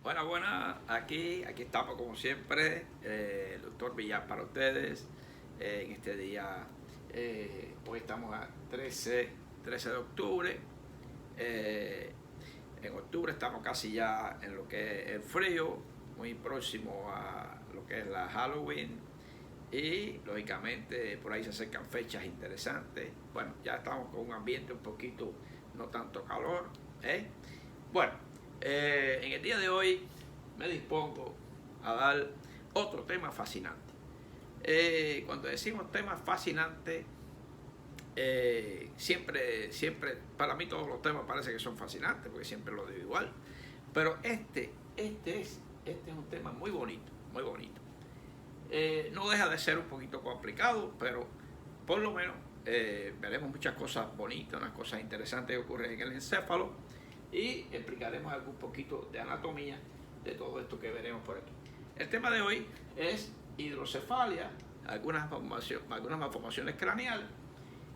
Buenas, aquí estamos como siempre, el doctor Villar para ustedes, en este día, hoy estamos a 13 de octubre, eh, en octubre estamos casi ya en lo que es el frío, muy próximo a lo que es la Halloween y lógicamente por ahí se acercan fechas interesantes. Bueno, ya estamos con un ambiente un poquito, no tanto calor, ¿eh? Bueno, en el día de hoy me dispongo a dar otro tema fascinante. Cuando decimos temas fascinantes, siempre, para mí todos los temas parece que son fascinantes, porque siempre lo digo igual. Pero este es un tema muy bonito, muy bonito. No deja de ser un poquito complicado, pero por lo menos veremos muchas cosas bonitas, unas cosas interesantes que ocurren en el encéfalo y explicaremos algún poquito de anatomía de todo esto que veremos por aquí. El tema de hoy es hidrocefalia, algunas malformaciones craneales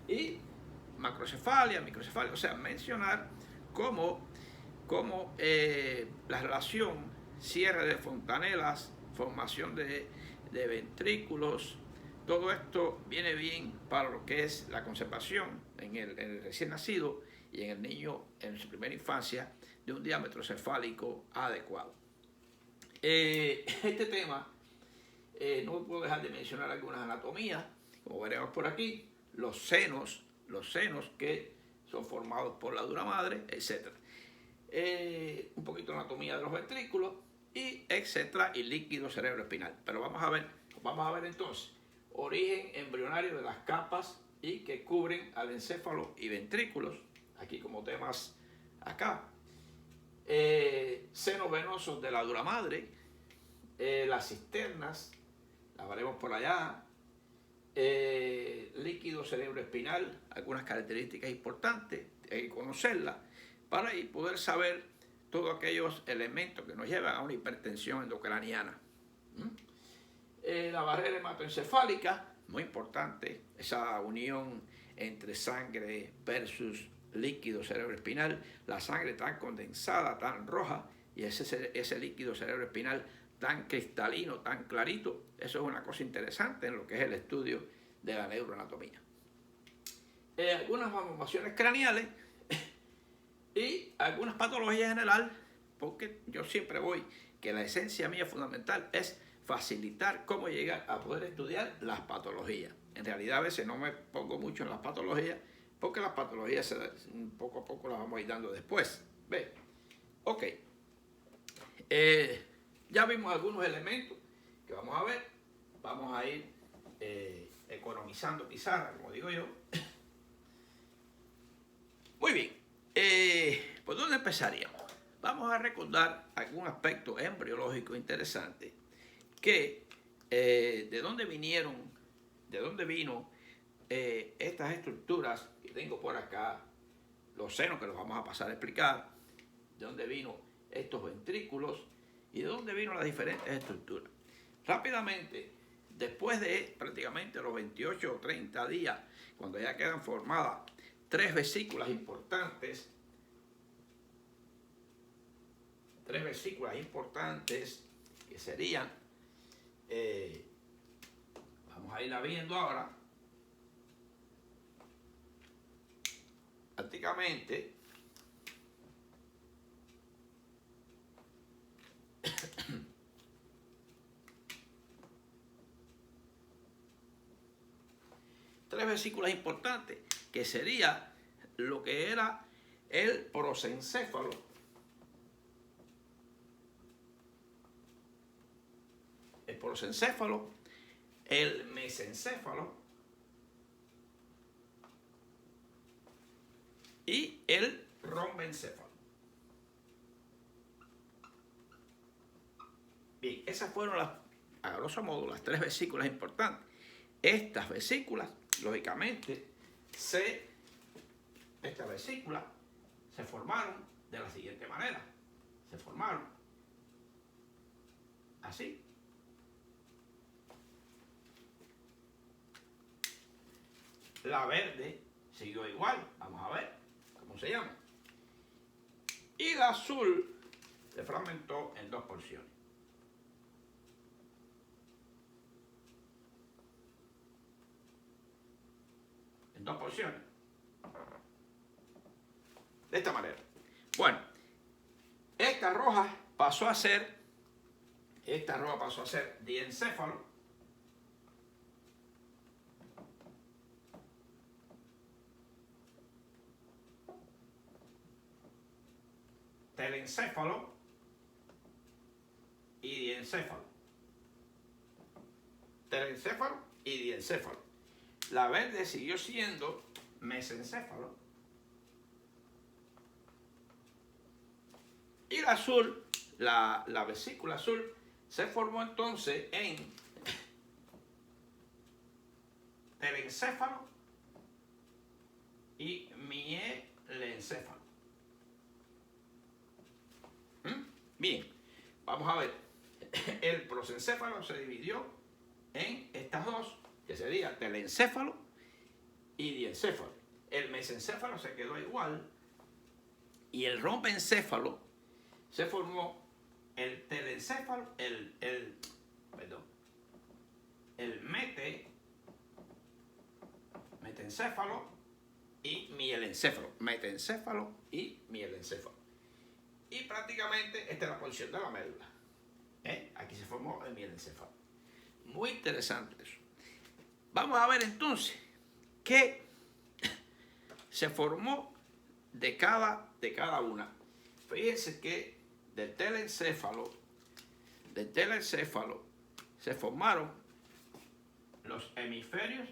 y macrocefalia, microcefalia, o sea, mencionar cómo la relación cierre de fontanelas, formación de ventrículos, todo esto viene bien para lo que es la conservación en el recién nacido y en el niño en su primera infancia de un diámetro cefálico adecuado. Este tema, no puedo dejar de mencionar algunas anatomías, como veremos por aquí, los senos que son formados por la dura madre, etc. Un poquito de anatomía de los ventrículos, y etcétera, y líquido cerebroespinal. Pero vamos a ver entonces, origen embrionario de las capas y que cubren al encéfalo y ventrículos, aquí como temas acá. Senos venosos de la dura madre, las cisternas, las veremos por allá, líquido cerebroespinal, algunas características importantes, hay que conocerlas para poder saber todos aquellos elementos que nos llevan a una hipertensión endocraniana. La barrera hematoencefálica, muy importante, esa unión entre sangre versus líquido cerebroespinal, la sangre tan condensada, tan roja, y ese líquido cerebroespinal tan cristalino, tan clarito. Eso es una cosa interesante en lo que es el estudio de la neuroanatomía. Algunas malformaciones craneales y algunas patologías en general, porque yo siempre voy, que la esencia mía fundamental es facilitar cómo llegar a poder estudiar las patologías. En realidad a veces no me pongo mucho en las patologías, porque las patologías poco a poco las vamos a ir dando después. ¿Ve? Ok. Ya vimos algunos elementos que vamos a ver. Vamos a ir economizando pizarra, como digo yo. Muy bien. ¿Por dónde empezaríamos? Vamos a recordar algún aspecto embriológico interesante que de dónde vino estas estructuras que tengo por acá, los senos que los vamos a pasar a explicar, de dónde vino estos ventrículos y de dónde vino las diferentes estructuras. Rápidamente, después de prácticamente los 28 o 30 días, cuando ya quedan formadas tres vesículas importantes, que serían, vamos a irla viendo ahora, prácticamente tres vesículas importantes, que sería lo que era el prosencéfalo, el mesencéfalo y el rombencéfalo. Bien, esas fueron a grosso modo las tres vesículas importantes. Estas vesículas, lógicamente, estas vesículas se formaron de la siguiente manera. Se formaron así. La verde siguió igual. Vamos a ver cómo se llama. Y la azul se fragmentó en dos porciones. En dos porciones. De esta manera. Bueno, esta roja pasó a ser diencéfalo. Telencéfalo y diencéfalo. Telencéfalo y diencéfalo. La verde siguió siendo mesencéfalo. Y la azul, la vesícula azul, se formó entonces en telencéfalo y mielencéfalo. Bien, vamos a ver. El prosencéfalo se dividió en estas dos, que sería telencéfalo y diencéfalo. El mesencéfalo se quedó igual y el rombencéfalo se formó el telencéfalo, el metencéfalo y mielencéfalo. Metencéfalo y mielencéfalo. Y prácticamente esta es la porción de la médula. Aquí se formó el mielencéfalo. Muy interesante eso. Vamos a ver entonces qué se formó de cada una. Fíjense que del telencéfalo se formaron los hemisferios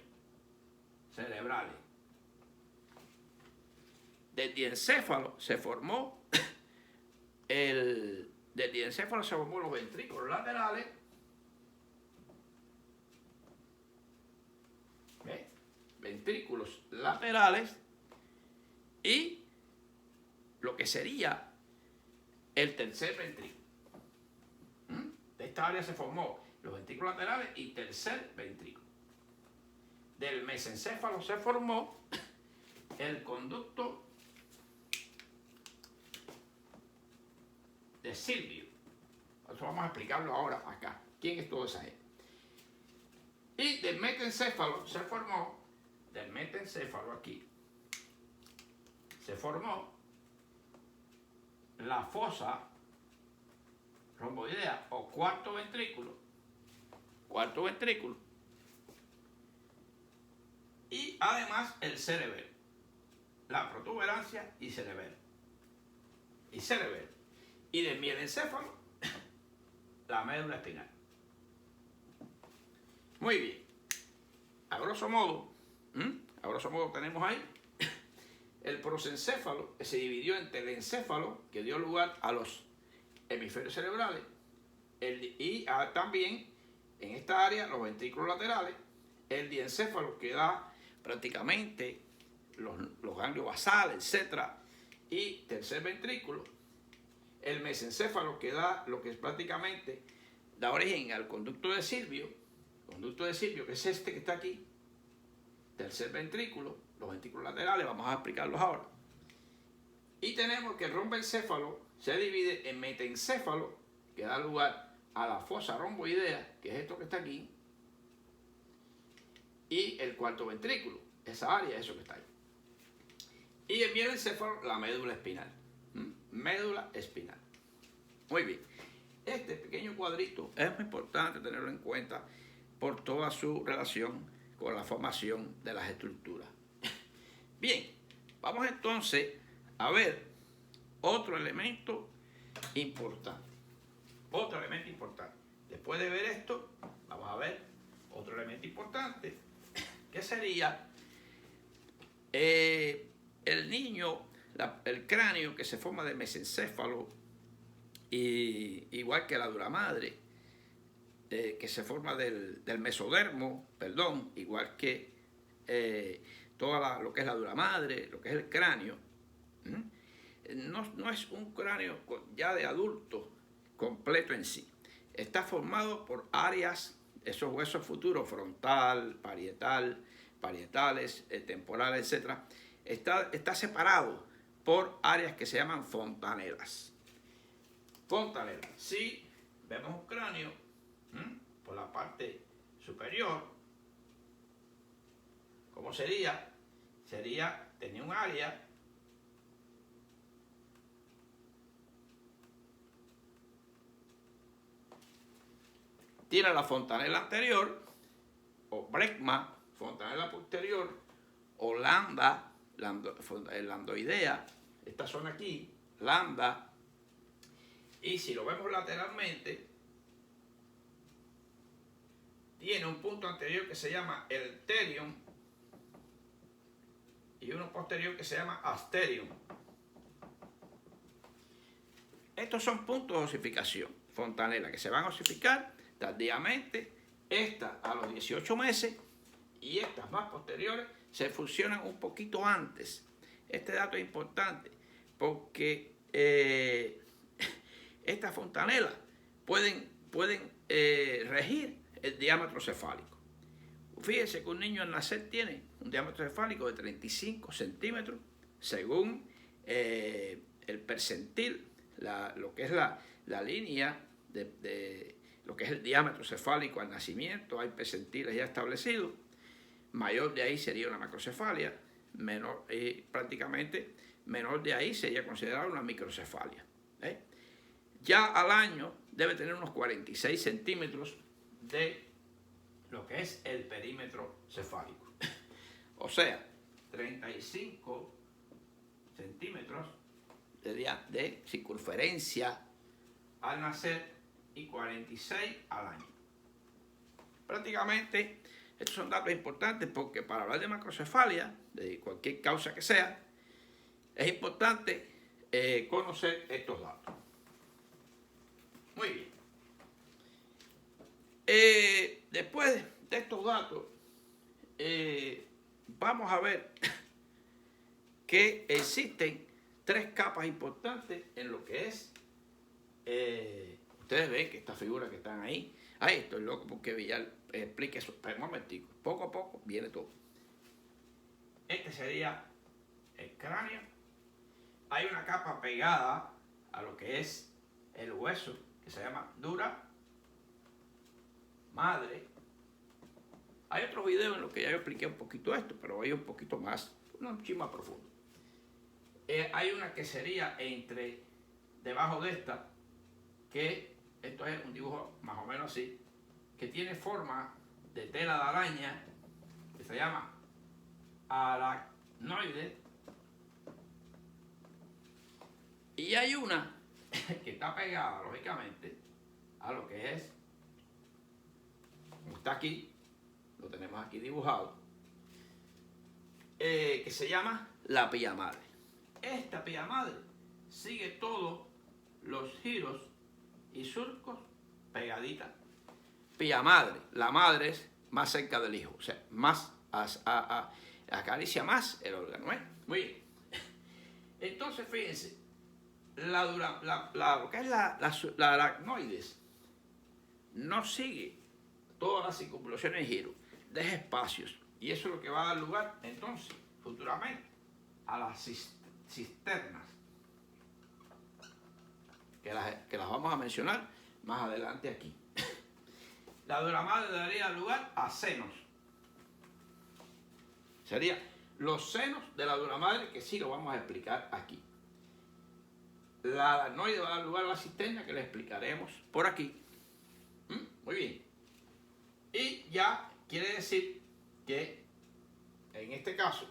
cerebrales. Del diencéfalo se formó los ventrículos laterales. Ventrículos laterales y lo que sería el tercer ventrículo. De esta área se formó los ventrículos laterales y tercer ventrículo. Del mesencéfalo se formó el conducto de Silvio. Eso vamos a explicarlo ahora acá. ¿Quién es toda esa gente? Y del metencéfalo se formó, aquí, se formó la fosa romboidea o cuarto ventrículo. Y además el cerebelo, la protuberancia y cerebelo. Y del mielencéfalo, la médula espinal. Muy bien. A grosso modo tenemos ahí el prosencéfalo, que se dividió en telencéfalo, que dio lugar a los hemisferios cerebrales, y también en esta área los ventrículos laterales, el diencéfalo, que da prácticamente los ganglios basales, etc., y tercer ventrículo, el mesencéfalo, que da lo que es prácticamente da origen al conducto de Silvio, que es este que está aquí, tercer ventrículo, los ventrículos laterales, vamos a explicarlos ahora. Y tenemos que el rombencéfalo se divide en metencéfalo, que da lugar a la fosa romboidea, que es esto que está aquí, y el cuarto ventrículo, esa área, eso que está ahí. Y el mielencéfalo, la médula espinal. Médula espinal. Muy bien. Este pequeño cuadrito es muy importante tenerlo en cuenta por toda su relación con la formación de las estructuras. Bien, vamos entonces a ver otro elemento importante. Después de ver esto, vamos a ver otro elemento importante, que sería el niño, el cráneo que se forma de mesencéfalo, y igual que la dura madre, que se forma del mesodermo, igual que lo que es la dura madre, lo que es el cráneo. No es un cráneo ya de adulto completo en sí. Está formado por áreas, esos huesos futuros, frontal, parietales, temporales, etc. Está separado por áreas que se llaman fontanelas. fontanela. Si vemos un cráneo por la parte superior, ¿cómo sería? Tenía un área tiene la fontanela anterior, o brecma, fontanela posterior, o lambda, landoidea, esta zona aquí, lambda, y si lo vemos lateralmente, tiene un punto anterior que se llama el pterion y uno posterior que se llama asterion. Estos son puntos de osificación, fontanela, que se van a osificar tardíamente, estas a los 18 meses y estas más posteriores se fusionan un poquito antes. Este dato es importante porque estas fontanelas pueden regir el diámetro cefálico. Fíjense que un niño al nacer tiene un diámetro cefálico de 35 centímetros según el percentil, lo que es la línea de lo que es el diámetro cefálico al nacimiento. Hay percentiles ya establecidos. Mayor de ahí sería una macrocefalia, menor, prácticamente menor de ahí sería considerada una microcefalia. Ya al año debe tener unos 46 centímetros de lo que es el perímetro cefálico. O sea, 35 centímetros de circunferencia al nacer y 46 al año. Prácticamente, estos son datos importantes porque para hablar de macrocefalia, de cualquier causa que sea, es importante conocer estos datos. Muy bien. Después de estos datos, vamos a ver que existen tres capas importantes en lo que es. Ustedes ven que estas figuras que están ahí, estoy loco porque Villar explique eso, pero un momentico, poco a poco viene todo. Este sería el cráneo. Hay una capa pegada a lo que es el hueso, que se llama dura madre. Hay otros videos en los que ya yo expliqué un poquito esto, pero voy un poquito más, un chisme más profundo. Hay una que sería debajo de esta, que esto es un dibujo más o menos así, que tiene forma de tela de araña, que se llama aracnoide. Y hay una que está pegada, lógicamente, a lo que es, como está aquí, lo tenemos aquí dibujado, que se llama la pilla madre. Esta pilla madre sigue todos los giros y surcos pegadita. Pilla madre, la madre es más cerca del hijo, o sea, más acaricia más el órgano, ¿eh? Muy bien. Entonces, fíjense, lo que es la aracnoides no sigue todas las circunvoluciones y giros, deja espacios, y eso es lo que va a dar lugar, entonces, futuramente, a las cisternas, que las vamos a mencionar más adelante aquí. La dura madre daría lugar a senos. Serían los senos de la dura madre, que sí lo vamos a explicar aquí. La aracnoide va a dar lugar a la cisterna, que le explicaremos por aquí. Muy bien. Y ya quiere decir que, en este caso,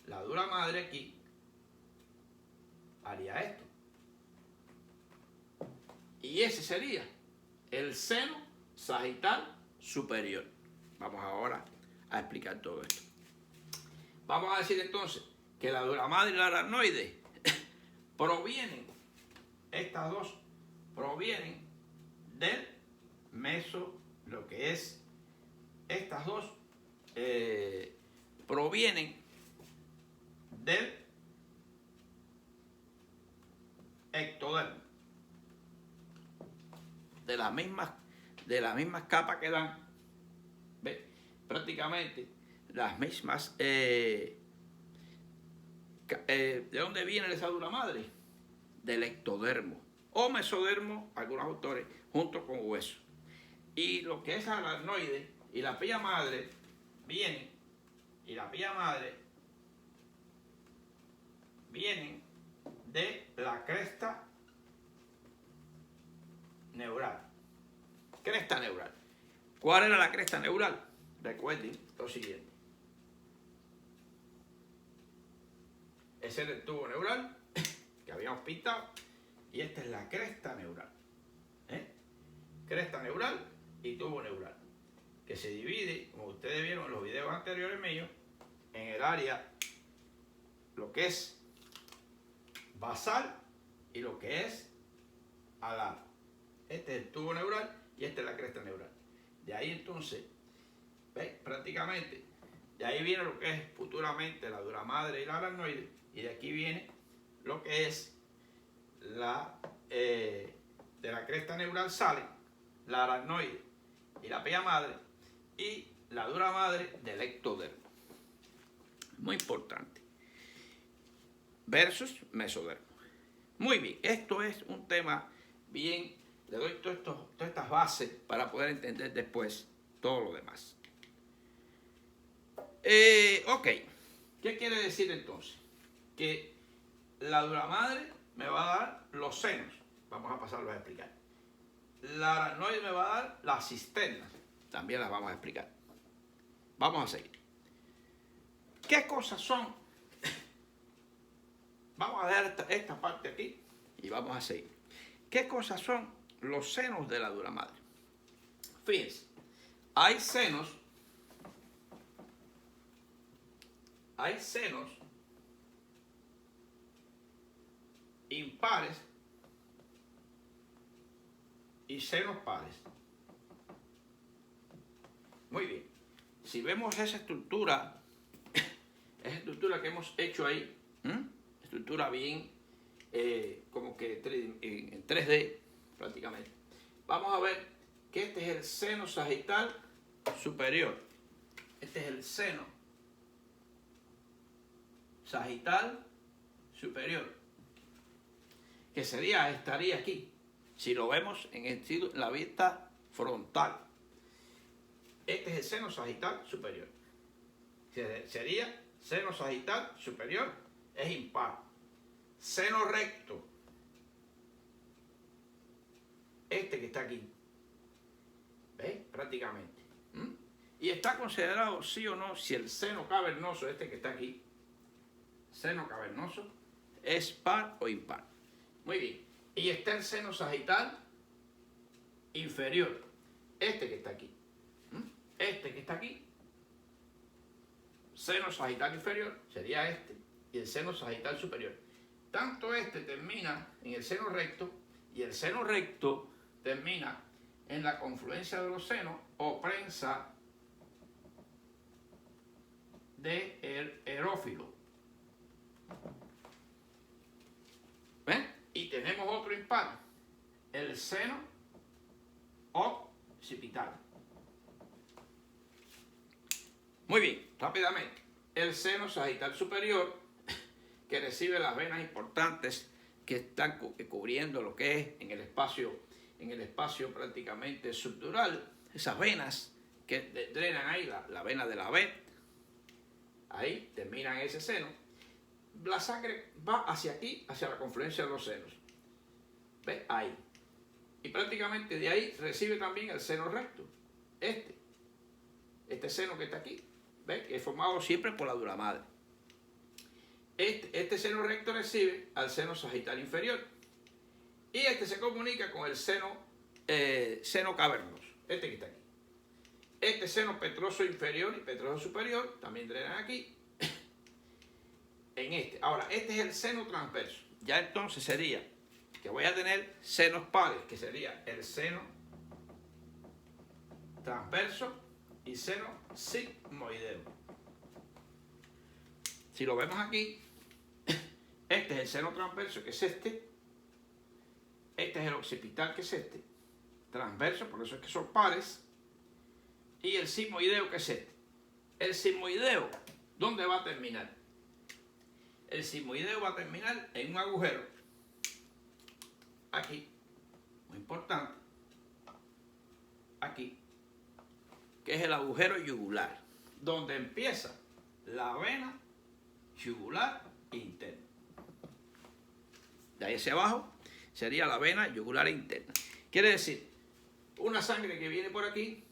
la dura madre aquí haría esto. Y ese sería el seno sagital superior. Vamos ahora a explicar todo esto. Vamos a decir entonces que la dura madre y la aracnoide provienen, estas dos provienen del lo que es, estas dos provienen del ectodermo, de las mismas capas que dan, ¿ve? Prácticamente las mismas. ¿De dónde viene esa dura madre? Del ectodermo, o mesodermo, algunos autores, junto con hueso. Y lo que es aracnoide y la pía madre vienen, vienen de la cresta neural. Cresta neural. ¿Cuál era la cresta neural? Recuerden lo siguiente. Ese es el tubo neural que habíamos pintado y esta es la cresta neural. Cresta neural y tubo neural, que se divide, como ustedes vieron en los videos anteriores míos, en el área, lo que es basal y lo que es alar. Este es el tubo neural y esta es la cresta neural. De ahí entonces, ¿ves? Prácticamente, de ahí viene lo que es futuramente la dura madre y la aracnoide, y de aquí viene lo que es de la cresta neural sale la aracnoide y la pía madre y la dura madre del ectodermo. Muy importante. Versus mesodermo. Muy bien, esto es un tema bien, le doy todas estas bases para poder entender después todo lo demás. Ok, ¿qué quiere decir entonces? Que la dura madre me va a dar los senos, vamos a pasarlos a explicar. La aracnoide me va a dar las cisternas, también las vamos a explicar. Vamos a seguir. ¿Qué cosas son? Vamos a dejar esta parte aquí y vamos a seguir. ¿Qué cosas son los senos de la dura madre? Fíjense, hay senos impares y senos pares. Muy bien. Si vemos esa estructura que hemos hecho ahí, estructura bien como que en 3D prácticamente, vamos a ver que este es el seno sagital superior. Este es el seno sagital superior, que estaría aquí, si lo vemos en la vista frontal. Este es el seno sagital superior. Sería seno sagital superior, es impar. Seno recto, este que está aquí, ¿veis? Prácticamente. Y está considerado, sí o no, si el seno cavernoso, este que está aquí, seno cavernoso, es par o impar. Muy bien. Y está el seno sagital inferior, este que está aquí. Este que está aquí, seno sagital inferior, sería este, y el seno sagital superior. Tanto este termina en el seno recto, y el seno recto termina en la confluencia de los senos o prensa de erófilo. ¿Ven? Y tenemos otro impar, el seno occipital. Muy bien, rápidamente. El seno sagital superior, que recibe las venas importantes que están cubriendo lo que es en el espacio prácticamente subdural, esas venas que drenan ahí, la vena de la Beth, ahí terminan ese seno. La sangre va hacia aquí, hacia la confluencia de los senos. ¿Ves? Ahí. Y prácticamente de ahí recibe también el seno recto. Este seno que está aquí, ¿ves? Que es formado siempre por la dura madre. Este seno recto recibe al seno sagital inferior. Y este se comunica con el seno cavernoso, este que está aquí. Este seno petroso inferior y petroso superior también drenan aquí. En este. Ahora, este es el seno transverso. Ya entonces sería que voy a tener senos pares, que sería el seno transverso y seno sigmoideo. Si lo vemos aquí, este es el seno transverso, que es este. Este es el occipital, que es este. Transverso, por eso es que son pares. Y el sigmoideo, que es este. El sigmoideo, ¿dónde va a terminar? El sigmoideo va a terminar en un agujero aquí, muy importante, aquí, que es el agujero yugular, donde empieza la vena yugular interna. De ahí hacia abajo sería la vena yugular interna. Quiere decir, una sangre que viene por aquí,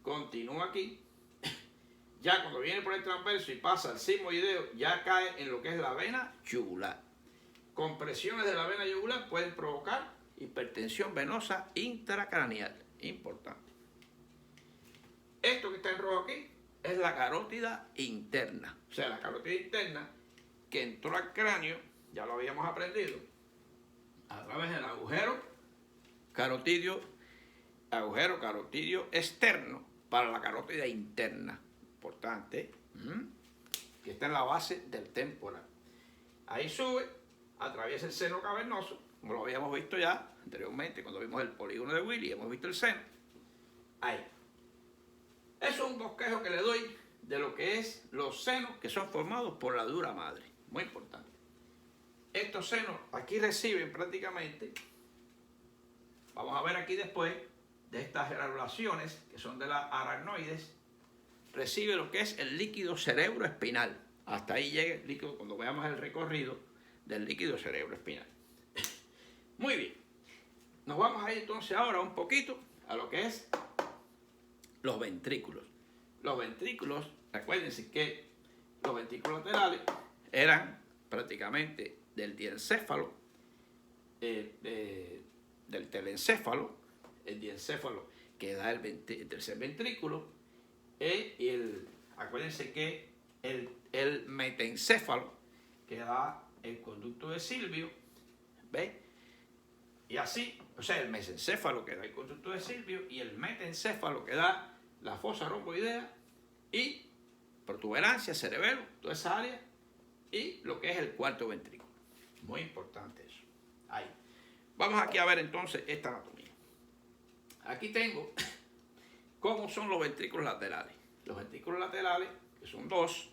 continúa aquí, ya cuando viene por el transverso y pasa al sigmoideo, ya cae en lo que es la vena yugular. Compresiones de la vena yugular pueden provocar hipertensión venosa intracraneal. Importante. Esto que está en rojo aquí es la carótida interna. O sea, la carótida interna que entró al cráneo, ya lo habíamos aprendido, a través del agujero carotidio externo para la carótida interna. Importante. Que está en la base del temporal. Ahí sube, atraviesa el seno cavernoso, como lo habíamos visto ya anteriormente cuando vimos el polígono de Willy, hemos visto el seno. Ahí. Eso es un bosquejo que le doy de lo que es los senos que son formados por la dura madre. Muy importante. Estos senos aquí reciben prácticamente, vamos a ver aquí después, de estas granulaciones que son de las aracnoides, recibe lo que es el líquido cerebroespinal. Hasta ahí llega el líquido cuando veamos el recorrido del líquido cerebroespinal. Muy bien. Nos vamos a ir entonces ahora un poquito a lo que es los ventrículos. Los ventrículos, recuérdense que los ventrículos laterales eran prácticamente del diencéfalo, del telencéfalo, el diencéfalo que da el tercer ventrículo, y acuérdense que el metencéfalo que da el conducto de Silvio, ¿ves? Y así, o sea, el mesencéfalo que da el conducto de Silvio y el metencéfalo que da la fosa romboidea y protuberancia, cerebelo, toda esa área, y lo que es el cuarto ventrículo. Muy importante eso. Ahí. Vamos aquí a ver entonces esta anatomía. Aquí tengo cómo son los ventrículos laterales. Los ventrículos laterales, que son dos,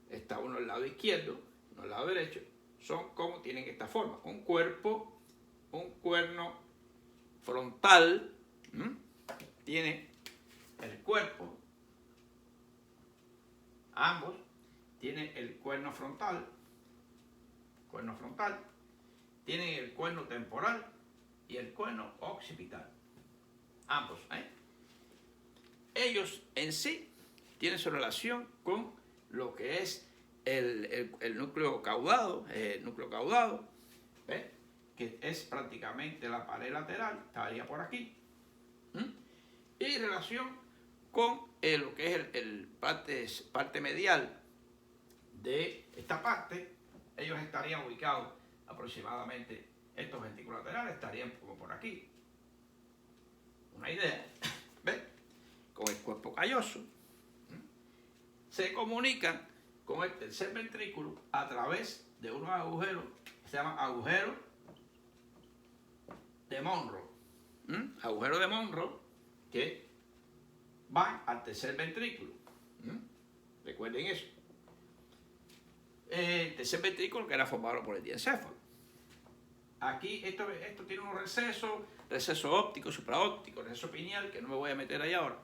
está uno al lado izquierdo, uno al lado derecho, son como tienen esta forma. Un cuerpo, un cuerno frontal, tiene el cuerpo, ambos, tiene el cuerno frontal, tienen el cuerno temporal y el cuerno occipital. Ambos, Ellos en sí tienen su relación con lo que es el núcleo caudado, ¿ves? Que es prácticamente la pared lateral, estaría por aquí, y relación con lo que es el parte medial de esta parte. Ellos estarían ubicados aproximadamente, estos ventrículos laterales estarían como por aquí. Una idea, ¿ves? Con el cuerpo calloso. Se comunican con el tercer ventrículo a través de unos agujeros que se llaman agujeros de Monro. Agujeros de Monro que van al tercer ventrículo. Recuerden eso. El tercer ventrículo que era formado por el diencéfalo. Aquí esto tiene unos receso óptico, supraóptico, receso pineal, que no me voy a meter ahí ahora.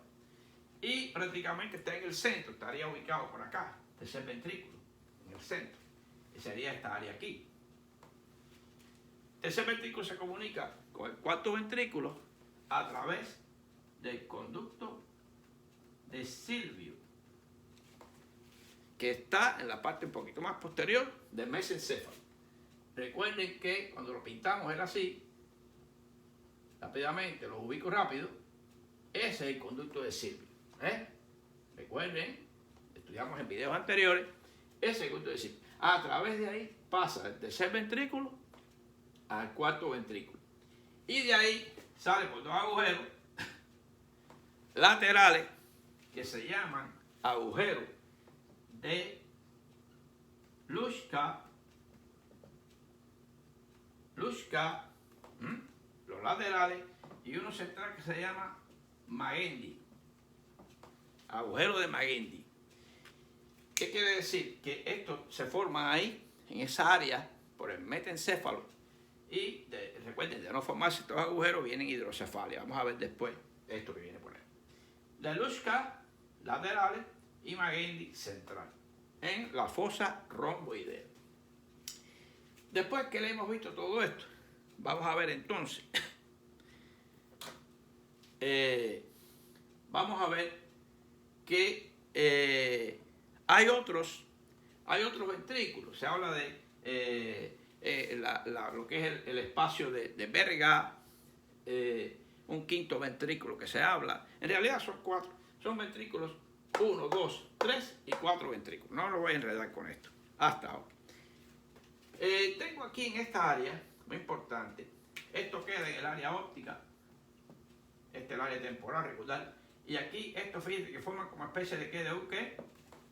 Y prácticamente está en el centro, estaría ubicado por acá, tercer ventrículo, en el centro. Y sería esta área aquí. Tercer ventrículo se comunica con el cuarto ventrículo a través del conducto de Silvio, que está en la parte un poquito más posterior del mesencéfalo. Recuerden que cuando lo pintamos era así, rápidamente lo ubico rápido, ese es el conducto de Silvio. Recuerden, estudiamos en videos anteriores, ese es el conducto de Silvio. A través de ahí pasa del tercer ventrículo al cuarto ventrículo. Y de ahí sale por dos agujeros laterales que se llaman agujeros de Luschka, los laterales, y uno central que se llama Magendie, agujero de Magendie. ¿Qué quiere decir? Que esto se forma ahí, en esa área, por el metencéfalo Y recuerden, de no formarse estos agujeros vienen hidrocefalia. Vamos a ver después esto que viene por ahí. Lelushka laterales y Magendie central en la fosa romboidea. Después que le hemos visto todo esto, vamos a ver entonces, vamos a ver que hay otros ventrículos. Se habla de lo que es el espacio de Verga, un quinto ventrículo que se habla. En realidad son 4, son ventrículos 1, 2, 3 y 4 ventrículos. No lo voy a enredar con esto, hasta ahora. Tengo aquí en esta área, muy importante, esto queda en el área óptica, este es el área temporal, recordar, y aquí esto, fíjense que forma como especie de ¿qué? De un ¿qué?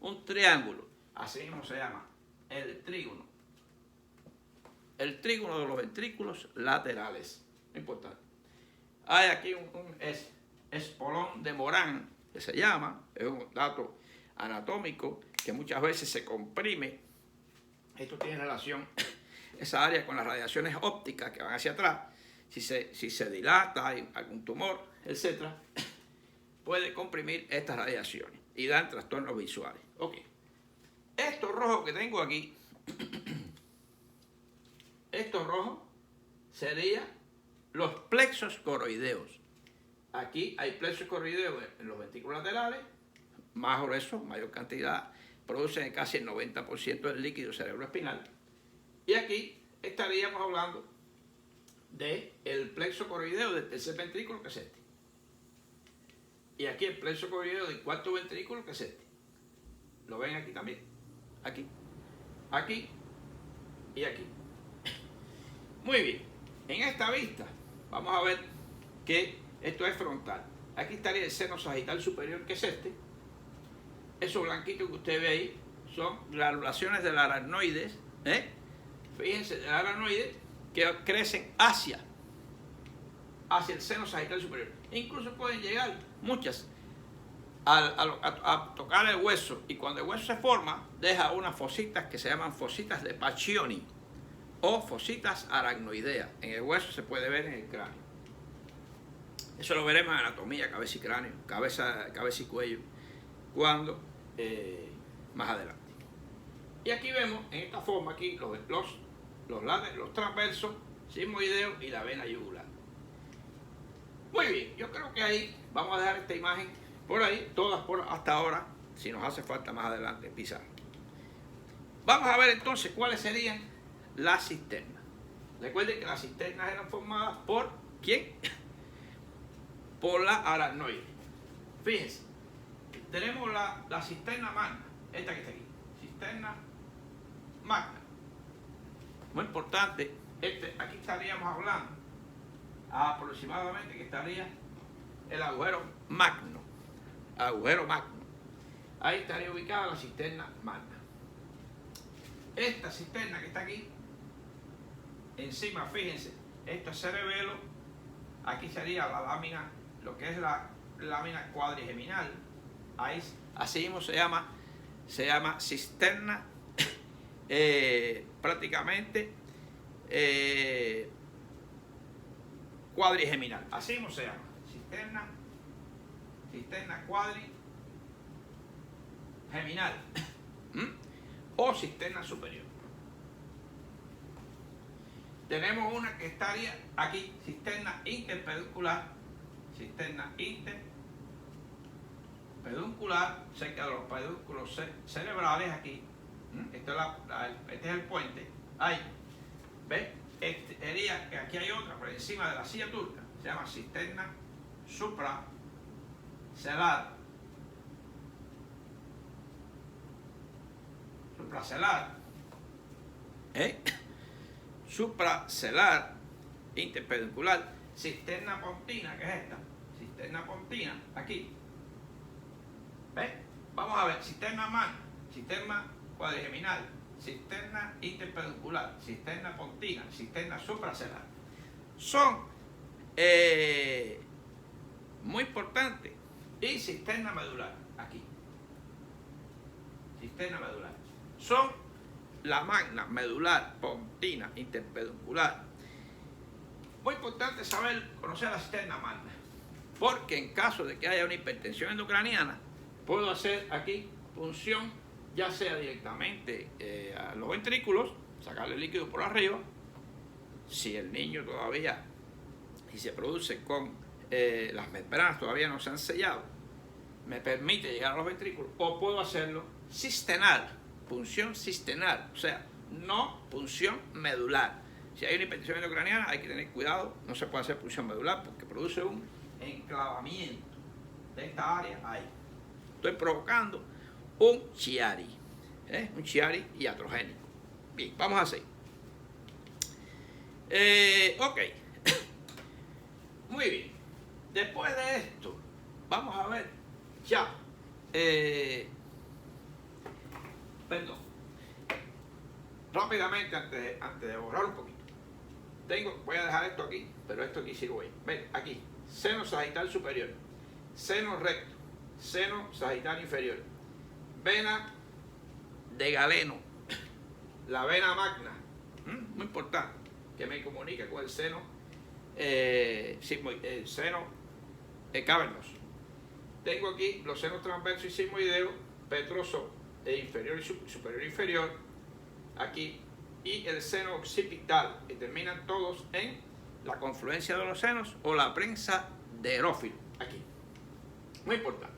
Un triángulo, así mismo se llama, el trígono de los ventrículos laterales, muy importante. Hay aquí un espolón de Morán, que se llama, es un dato anatómico que muchas veces se comprime. Esto tiene relación, esa área, con las radiaciones ópticas que van hacia atrás. Si se dilata, hay algún tumor, etc., puede comprimir estas radiaciones y dan trastornos visuales. Ok. Esto rojo que tengo aquí, esto rojo serían los plexos coroideos. Aquí hay plexos coroideos en los ventrículos laterales, más gruesos, mayor cantidad, producen casi el 90% del líquido cerebroespinal. Y aquí estaríamos hablando del plexo coroideo del tercer ventrículo, que es este. Y aquí el plexo coroideo del cuarto ventrículo, que es este. ¿Lo ven aquí también? Aquí, aquí y aquí. Muy bien. En esta vista vamos a ver que esto es frontal. Aquí estaría el seno sagital superior, que es este. Esos blanquitos que usted ve ahí son granulaciones del aracnoides, fíjense, del aracnoides que crecen hacia el seno sagital superior. Incluso pueden llegar muchas a tocar el hueso, y cuando el hueso se forma, deja unas fositas que se llaman fositas de Pacchioni o fositas aracnoideas. En el hueso se puede ver en el cráneo. Eso lo veremos en anatomía, cabeza y cráneo, cabeza y cuello, cuando más adelante. Y aquí vemos en esta forma aquí los transversos, sigmoideos y la vena yugular. Muy bien, yo creo que ahí vamos a dejar esta imagen por ahí, todas por hasta ahora, si nos hace falta más adelante pisar. Vamos a ver entonces cuáles serían las cisternas. Recuerden que las cisternas eran formadas por ¿quién? Por la aracnoide. Fíjense, tenemos la cisterna magna, esta que está aquí, cisterna magna. Muy importante, aquí estaríamos hablando aproximadamente que estaría el agujero magno. Ahí estaría ubicada la cisterna magna. Esta cisterna que está aquí, encima, fíjense, esto es cerebelo, aquí sería la lámina, lo que es la lámina cuadrigeminal. Ahí, así mismo se llama cisterna prácticamente cuadrigeminal. Así mismo se llama cisterna cuadrigeminal o cisterna superior. Tenemos una que estaría aquí, cisterna interpeduncular, cerca de los pedúnculos cerebrales aquí. Este es el puente. Ahí, ¿ves? Aquí hay otra por encima de la silla turca, se llama cisterna supracelar. Supracelar, interpeduncular, cisterna pontina, que es esta, cisterna pontina, aquí. ¿Ves? Vamos a ver, cisterna magna, cisterna cuadrigeminal, cisterna interpeduncular, cisterna pontina, cisterna supracelar. Son muy importantes. Y cisterna medular, aquí. Cisterna medular. Son la magna, medular, pontina, interpeduncular Muy importante saber, conocer la cisterna magna, porque en caso de que haya una hipertensión endocraniana, puedo hacer aquí punción, ya sea directamente a los ventrículos, sacarle el líquido por arriba, si el niño todavía, y se produce con las membranas todavía no se han sellado, me permite llegar a los ventrículos, o puedo hacerlo cistenal, punción cistenal, o sea, no punción medular. Si hay una hipertensión endocraniana hay que tener cuidado, no se puede hacer punción medular porque produce un enclavamiento de esta área ahí. Estoy provocando un Chiari, un Chiari iatrogénico. Bien, vamos a seguir. Ok, muy bien. Después de esto, vamos a ver ya. Perdón. Rápidamente, antes de borrar un poquito. Voy a dejar esto aquí, pero esto aquí sí lo voy. Ven, aquí, seno sagital superior, seno recto, seno sagital inferior, vena de Galeno, la vena magna, muy importante, que me comunica con el seno, el seno cavernoso. Tengo aquí los senos transversos y sigmoideo, petroso inferior y superior inferior, aquí, y el seno occipital, que terminan todos en la confluencia de los senos o la prensa de Erófilo, aquí. Muy importante.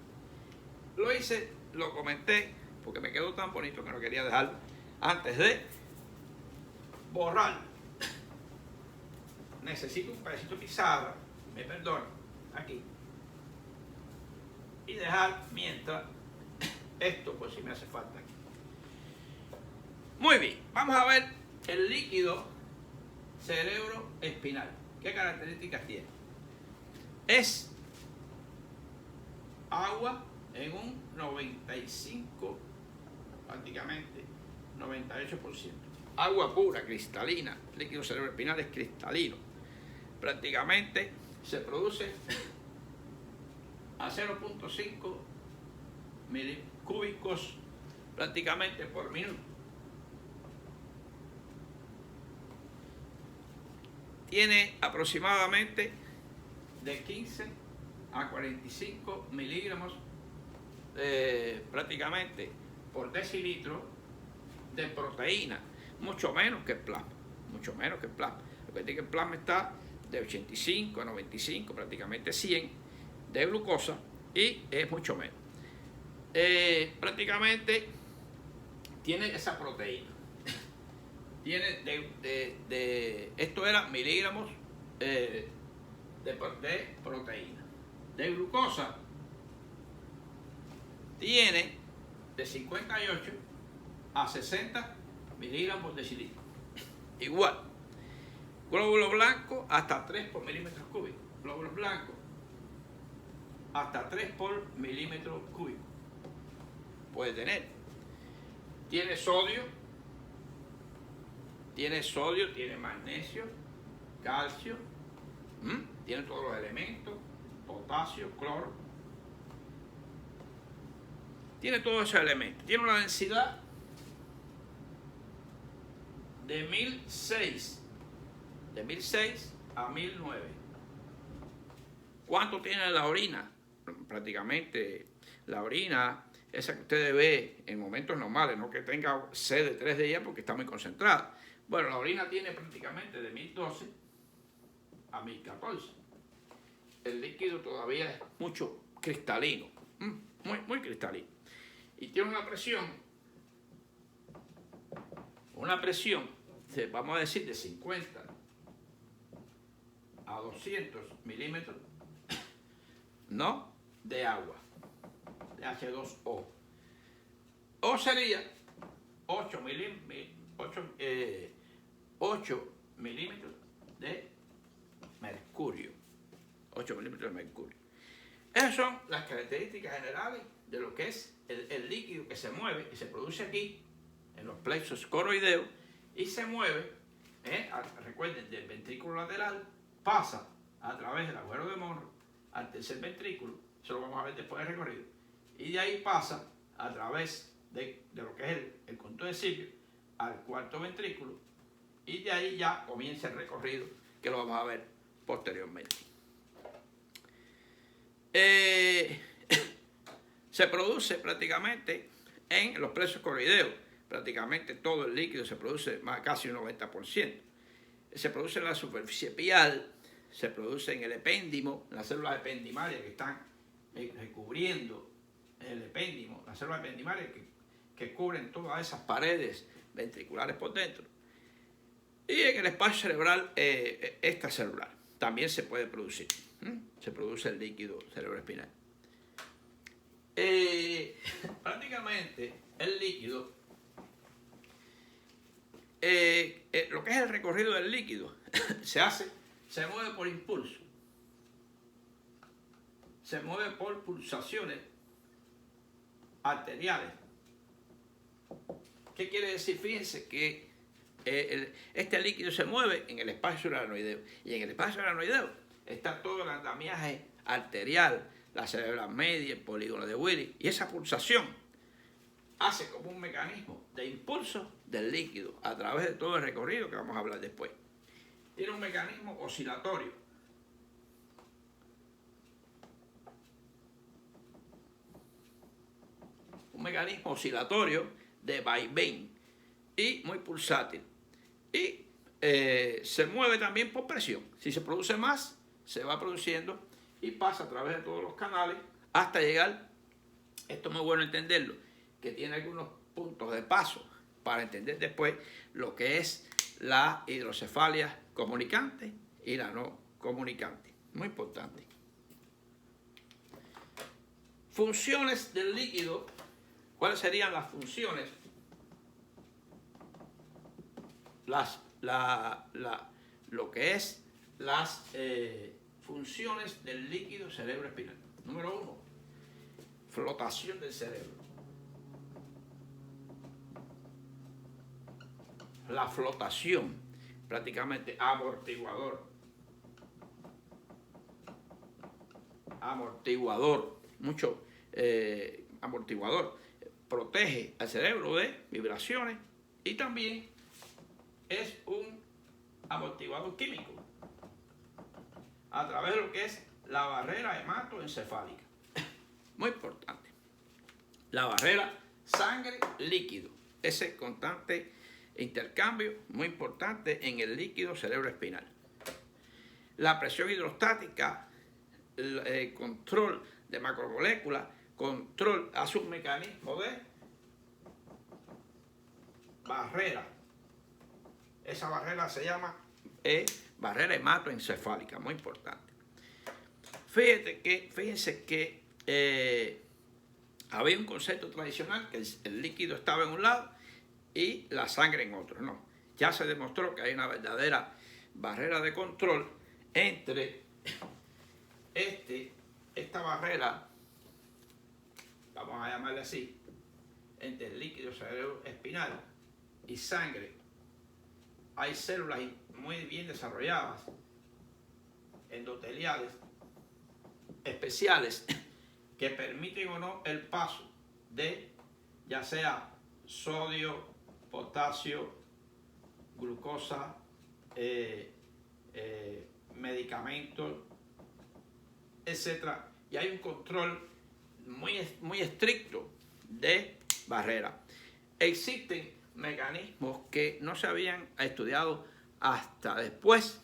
Lo hice, lo comenté, porque me quedó tan bonito que no quería dejarlo antes de borrar. Necesito un pedacito de pizarra, me perdono, aquí. Y dejar mientras esto, pues si me hace falta aquí. Muy bien, vamos a ver el líquido cerebroespinal. ¿Qué características tiene? Es agua en un 95, prácticamente 98%. Agua pura, cristalina. El líquido cerebroespinal es cristalino. Prácticamente se produce a 0.5 milicúbicos prácticamente por minuto. Tiene aproximadamente de 15 a 45 miligramos prácticamente por decilitro de proteína, mucho menos que el plasma, mucho menos que el plasma. Recuerden que el plasma está de 85 a 95, prácticamente 100 de glucosa y es mucho menos. Prácticamente tiene esa proteína. Tiene esto era miligramos de proteína. De glucosa tiene de 58 a 60 miligramos por decilitro. Igual. Glóbulo blanco hasta 3 por milímetros cúbicos. Glóbulos blancos hasta 3 por milímetro cúbico. Puede tener. Tiene sodio, tiene magnesio, calcio, tiene todos los elementos, potasio, cloro. Tiene todos esos elementos. Tiene una densidad de 1006 a 1009. ¿Cuánto tiene la orina? Prácticamente la orina, esa que ustedes ven en momentos normales, no que tenga sed de 3 días porque está muy concentrada. Bueno, la orina tiene prácticamente de 1012 a 1014. El líquido todavía es mucho cristalino, muy cristalino. Y tiene una presión, vamos a decir, de 50 a 200 milímetros, ¿no?, de agua, de H2O. O sería 8 milímetros de mercurio. 8 milímetros de mercurio. Esas son las características generales de lo que es el líquido que se mueve y se produce aquí, en los plexos coroideos, y se mueve, recuerden, del ventrículo lateral, pasa a través del agujero de Monro al tercer ventrículo, eso lo vamos a ver después del recorrido, y de ahí pasa a través de lo que es el conducto de Silvio al cuarto ventrículo, y de ahí ya comienza el recorrido, que lo vamos a ver posteriormente. Se produce prácticamente en los plexos coroideos, prácticamente todo el líquido se produce casi un 90%. Se produce en la superficie pial, se produce en el epéndimo, en las células ependimarias que están recubriendo el epéndimo, las células ependimarias que cubren todas esas paredes ventriculares por dentro. Y en el espacio cerebral extracelular también se puede producir. Se produce el líquido cerebroespinal. Prácticamente el líquido, lo que es el recorrido del líquido, se mueve por impulso, se mueve por pulsaciones arteriales. ¿Qué quiere decir? Fíjense que este líquido se mueve en el espacio aranoideo, y en el espacio aranoideo está todo el andamiaje arterial, la cerebral media, el polígono de Willis, y esa pulsación hace como un mecanismo de impulso del líquido a través de todo el recorrido que vamos a hablar después. Tiene un mecanismo oscilatorio. Un mecanismo oscilatorio de vaivén y muy pulsátil. Y se mueve también por presión. Si se produce más, se va produciendo y pasa a través de todos los canales hasta llegar, esto es muy bueno entenderlo, que tiene algunos puntos de paso para entender después lo que es la hidrocefalia comunicante y la no comunicante. Muy importante. Funciones del líquido. ¿Cuáles serían las funciones? Lo que es las funciones del líquido cerebroespinal. Número 1, flotación del cerebro. La flotación, prácticamente amortiguador. Mucho amortiguador. Protege al cerebro de vibraciones y también es un amortiguador químico a través de lo que es la barrera hematoencefálica. Muy importante. La barrera sangre-líquido. Ese constante intercambio muy importante en el líquido cerebroespinal. La presión hidrostática, el control de macromoléculas, control, hace un mecanismo de barrera. Esa barrera se llama barrera hematoencefálica, muy importante. Fíjense que había un concepto tradicional que el líquido estaba en un lado y la sangre en otro. No, ya se demostró que hay una verdadera barrera de control entre esta barrera, vamos a llamarle así, entre el líquido cerebroespinal y sangre. Hay células muy bien desarrolladas, endoteliales, especiales, que permiten o no el paso de ya sea sodio, potasio, glucosa, medicamentos, etc. Y hay un control muy estricto de barrera. Existen mecanismos que no se habían estudiado hasta después,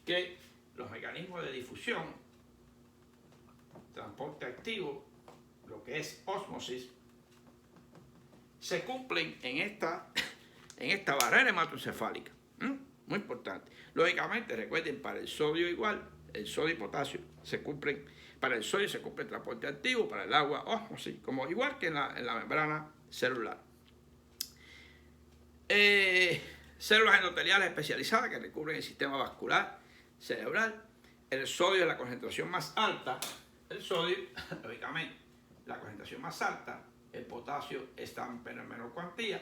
que los mecanismos de difusión, transporte activo, lo que es ósmosis, se cumplen en esta barrera hematoencefálica. Muy importante. Lógicamente, recuerden, para el sodio igual, el sodio y potasio se cumplen, para el sodio se cumple el transporte activo, para el agua ósmosis, como igual que en la membrana celular. Células endoteliales especializadas que recubren el sistema vascular cerebral. El sodio es la concentración más alta. El sodio, lógicamente, la concentración más alta. El potasio está en menor cuantía.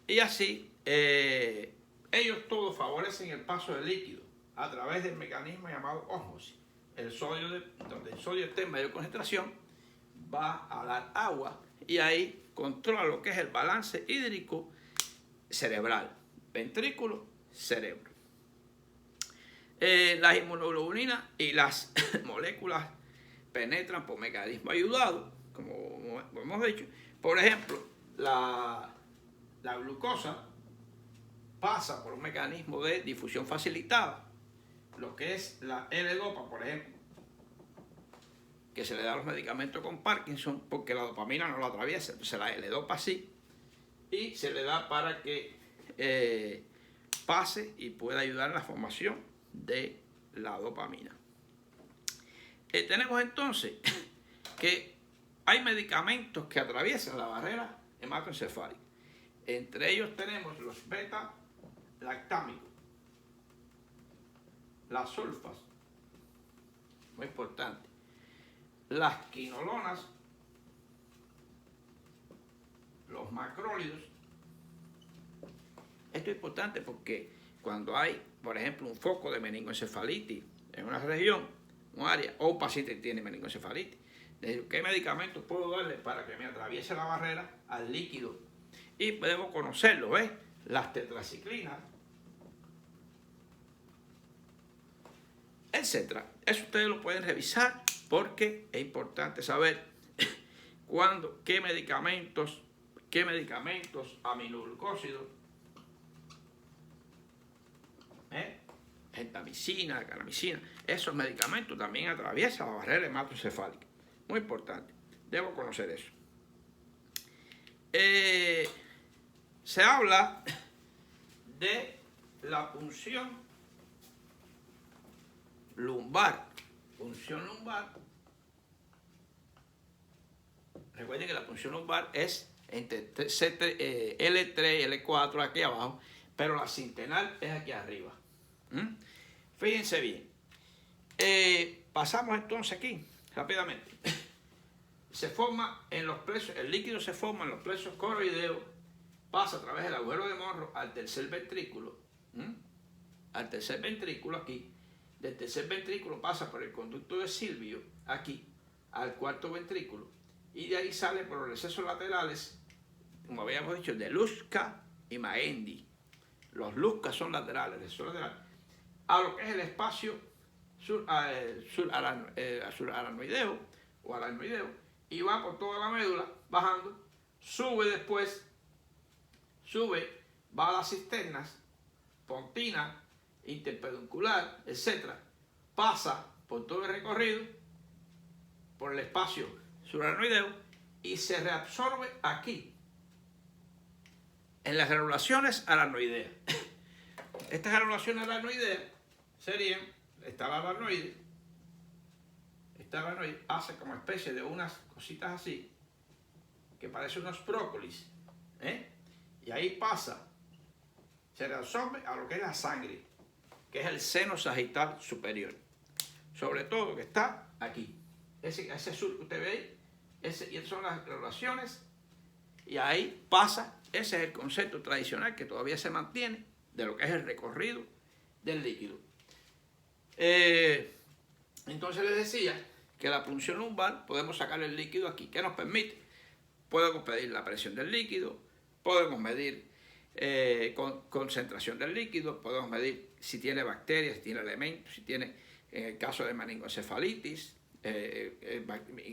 Y así, ellos todos favorecen el paso del líquido a través del mecanismo llamado ósmosis. El sodio, donde el sodio esté en mayor concentración, va a dar agua y ahí controla lo que es el balance hídrico cerebral, ventrículo, cerebro. Las inmunoglobulinas y las moléculas penetran por mecanismo ayudado, como hemos dicho. Por ejemplo, la glucosa pasa por un mecanismo de difusión facilitada. Lo que es la L-Dopa, por ejemplo, que se le da a los medicamentos con Parkinson, porque la dopamina no la atraviesa. Entonces la L-Dopa sí, y se le da para que pase y pueda ayudar en la formación de la dopamina. Tenemos entonces que hay medicamentos que atraviesan la barrera hematoencefálica. Entre ellos tenemos los beta-lactámicos, las sulfas, muy importante, las quinolonas, los macrólidos. Esto es importante porque cuando hay, por ejemplo, un foco de meningoencefalitis en una región, un área, o un paciente que tiene meningoencefalitis, ¿qué medicamentos puedo darle para que me atraviese la barrera al líquido? Y podemos conocerlo, ¿ves? Las tetraciclinas, etcétera. Eso ustedes lo pueden revisar porque es importante saber qué medicamentos aminoglucósidos, gentamicina, garamicina, esos medicamentos también atraviesan la barrera hematoencefálica. Muy importante, debo conocer eso. Se habla de la punción lumbar. Punción lumbar. Recuerden que la punción lumbar es entre L3 y L4 aquí abajo, pero la centenal es aquí arriba. Fíjense bien. Pasamos entonces aquí, rápidamente. Se forma en los plexos, el líquido se forma en los plexos coroideos, pasa a través del agujero de Monro al tercer ventrículo. Al tercer ventrículo aquí. Del tercer ventrículo pasa por el conducto de Silvio, aquí, al cuarto ventrículo. Y de ahí sale por los recesos laterales, como habíamos dicho, de Luschka y Maendi. Los Luschka son laterales, recesos laterales, a lo que es el espacio suraranoideo o aranoideo, y va por toda la médula, bajando, va a las cisternas, pontina, interpeduncular, etc. Pasa por todo el recorrido, por el espacio suraranoideo, y se reabsorbe aquí, en las granulaciones aranoideas. Estas granulaciones aranoideas serían, esta aranoide hace como especie de unas cositas así, que parecen unos brócolis, y ahí pasa, se reabsorbe a lo que es la sangre, que es el seno sagital superior, sobre todo que está aquí, ese sur que usted ve ahí, y esas son las granulaciones, y ahí pasa, ese es el concepto tradicional que todavía se mantiene de lo que es el recorrido del líquido. Entonces les decía que la punción lumbar podemos sacar el líquido aquí. ¿Qué nos permite? Podemos medir la presión del líquido, podemos medir concentración del líquido, podemos medir si tiene bacterias, si tiene elementos, si tiene, en el caso de meningoencefalitis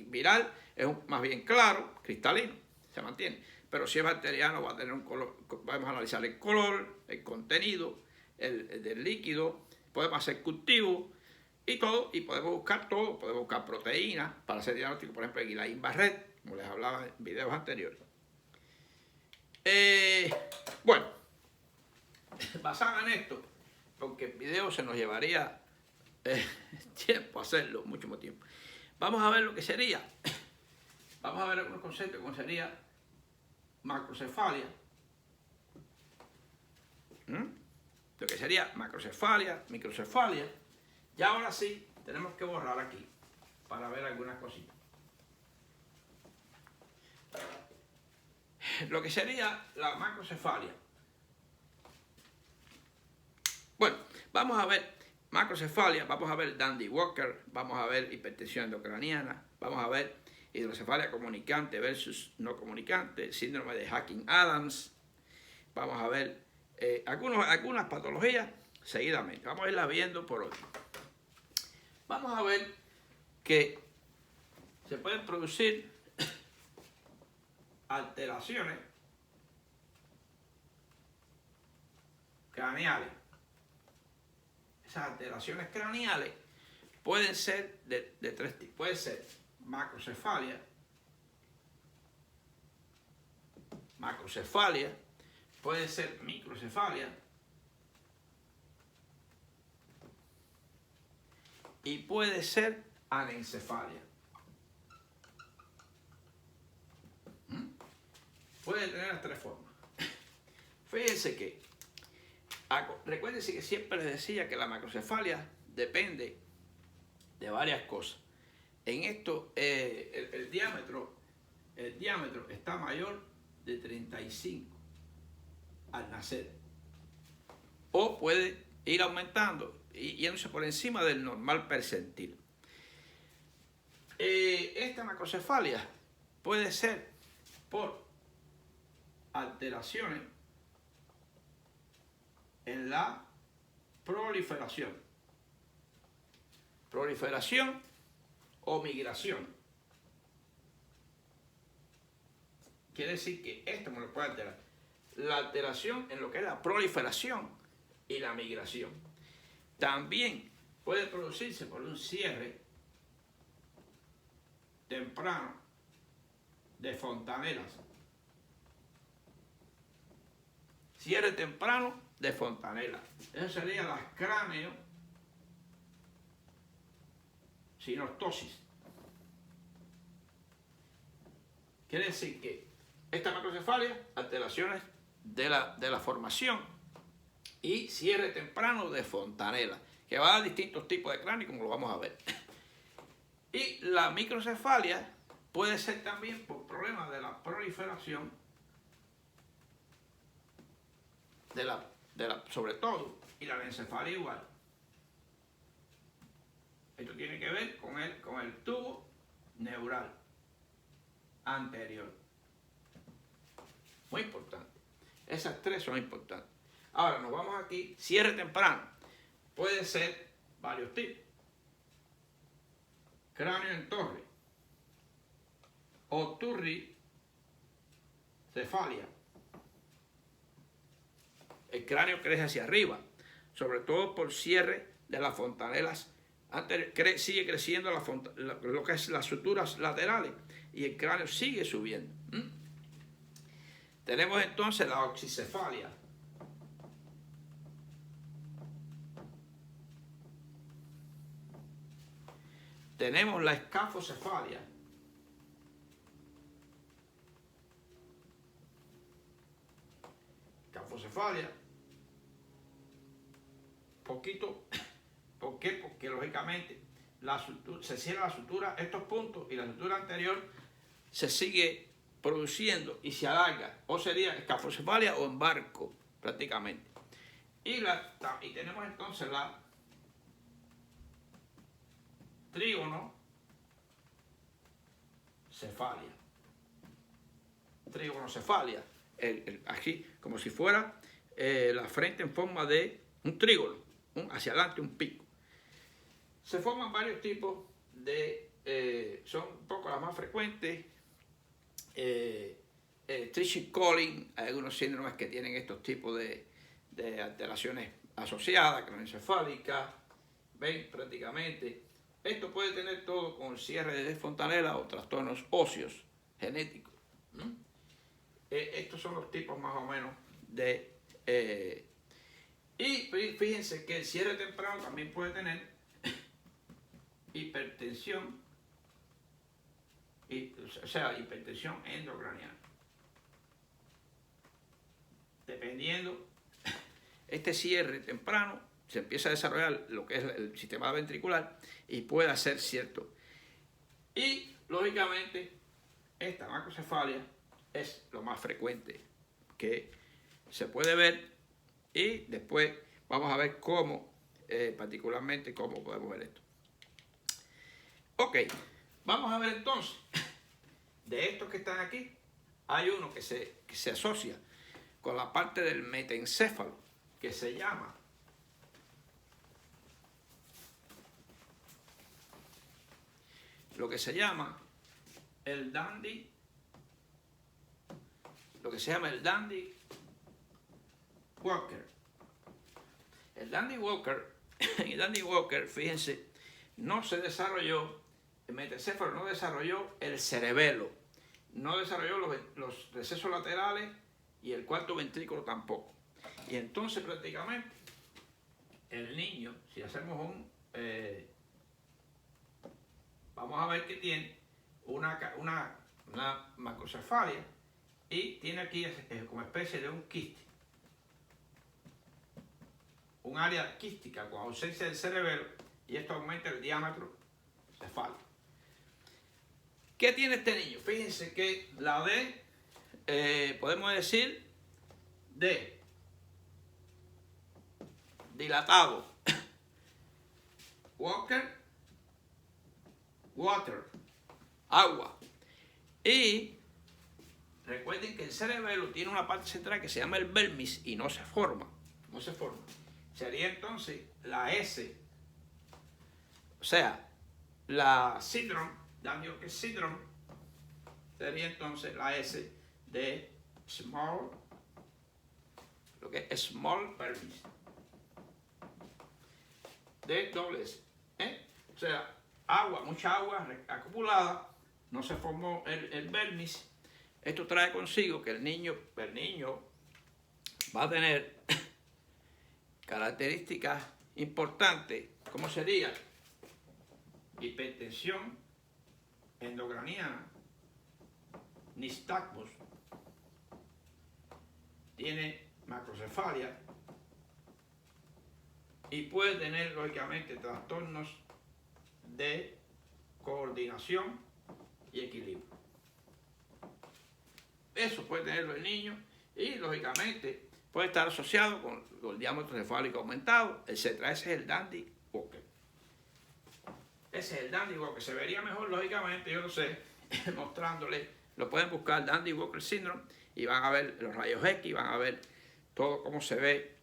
viral, es más bien claro, cristalino, se mantiene. Pero si es bacteriano va a tener un color, vamos a analizar el color, el contenido del líquido, podemos hacer cultivo y todo, y podemos buscar todo, podemos buscar proteínas para hacer diagnóstico, por ejemplo, de Guillain-Barré, como les hablaba en videos anteriores. Bueno, basado en esto, porque el video se nos llevaría tiempo hacerlo, mucho tiempo. Vamos a ver lo que sería, vamos a ver algunos conceptos como sería macrocefalia, lo que sería macrocefalia, microcefalia. Y ahora sí, tenemos que borrar aquí para ver algunas cositas. Lo que sería la macrocefalia. Bueno, vamos a ver macrocefalia, vamos a ver Dandy Walker, vamos a ver hipertensión endocraniana, vamos a ver hidrocefalia comunicante versus no comunicante, síndrome de Hacking-Adams, vamos a ver algunas patologías seguidamente. Vamos a irla viendo por hoy. Vamos a ver que se pueden producir alteraciones craneales. Esas alteraciones craneales pueden ser de tres tipos. Puede ser macrocefalia, puede ser microcefalia y puede ser anencefalia. Puede tener las tres formas. Fíjense que, recuérdense que siempre les decía que la macrocefalia depende de varias cosas. En esto, el diámetro está mayor de 35 al nacer. O puede ir aumentando y yéndose por encima del normal percentil. Esta macrocefalia puede ser por alteraciones en la proliferación o migración. Quiere decir que esto me lo puede alterar. La alteración en lo que es la proliferación y la migración. También puede producirse por un cierre temprano de fontanelas. Cierre temprano de fontanela. Eso sería la craneosinostosis. Quiere decir que esta macrocefalia, alteraciones de la formación y cierre temprano de fontanela, que va a distintos tipos de cráneo, como lo vamos a ver. Y la microcefalia puede ser también por problemas de la proliferación sobre todo, y la anencefalia igual. Esto tiene que ver con el tubo neural anterior. Muy importante. Esas tres son importantes. Ahora nos vamos aquí. Cierre temprano. Puede ser varios tipos. Cráneo en torre o turricefalia. El cráneo crece hacia arriba, sobre todo por cierre de las fontanelas. Sigue creciendo lo que es las suturas laterales y el cráneo sigue subiendo. Tenemos entonces la oxicefalia. Tenemos la escafocefalia. Escafocefalia. Poquito. ¿Por qué? Porque lógicamente se cierra la sutura, estos puntos, y la sutura anterior se sigue produciendo y se alarga. O sería escafocefalia o embarco, prácticamente. Y tenemos entonces la trígonocefalia. Trígonocefalia. Aquí, como si fuera la frente en forma de un trígono, hacia adelante un pico. Se forman varios tipos son un poco las más frecuentes. Treacher-Collins, hay algunos síndromes que tienen estos tipos de alteraciones asociadas, craneoencefálicas, ven prácticamente. Esto puede tener todo con cierre de fontanela o trastornos óseos genéticos. Estos son los tipos más o menos y fíjense que el cierre temprano también puede tener hipertensión, hipertensión endocraniana. Dependiendo, este cierre temprano se empieza a desarrollar lo que es el sistema ventricular y puede hacer cierto. Y, lógicamente, esta macrocefalia es lo más frecuente que se puede ver, y después vamos a ver particularmente cómo podemos ver esto. Ok, vamos a ver entonces, de estos que están aquí, hay uno que se asocia con la parte del metencéfalo, que se llama lo que se llama el Dandy, Walker. El Dandy Walker, fíjense, no se desarrolló, el metacéfalo no desarrolló el cerebelo, no desarrolló los recesos laterales y el cuarto ventrículo tampoco. Y entonces prácticamente el niño, si hacemos vamos a ver que tiene una macrocefalia y tiene aquí como especie de un quiste, un área quística con ausencia del cerebelo, y esto aumenta el diámetro cefálico. ¿Qué tiene este niño? Fíjense que la D, podemos decir D, dilatado, Walker, water, agua. Y recuerden que el cerebelo tiene una parte central que se llama el vermis y no se forma. Sería entonces la S, o sea, la síndrome, Dandy-Walker syndrome, sería entonces la S de small, lo que es small vermis, de doble S, o sea, mucha agua acumulada, no se formó el vermis. Esto trae consigo que el niño va a tener características importantes, como sería hipertensión endocraniana, nistagmus, tiene macrocefalia y puede tener lógicamente trastornos de coordinación y equilibrio. Eso puede tenerlo el niño y lógicamente puede estar asociado con el diámetro cefálico aumentado, etc. Ese es el Dandy Walker. Se vería mejor, lógicamente, yo lo sé, mostrándole. Lo pueden buscar, Dandy Walker Syndrome, y van a ver los rayos X, van a ver todo cómo se ve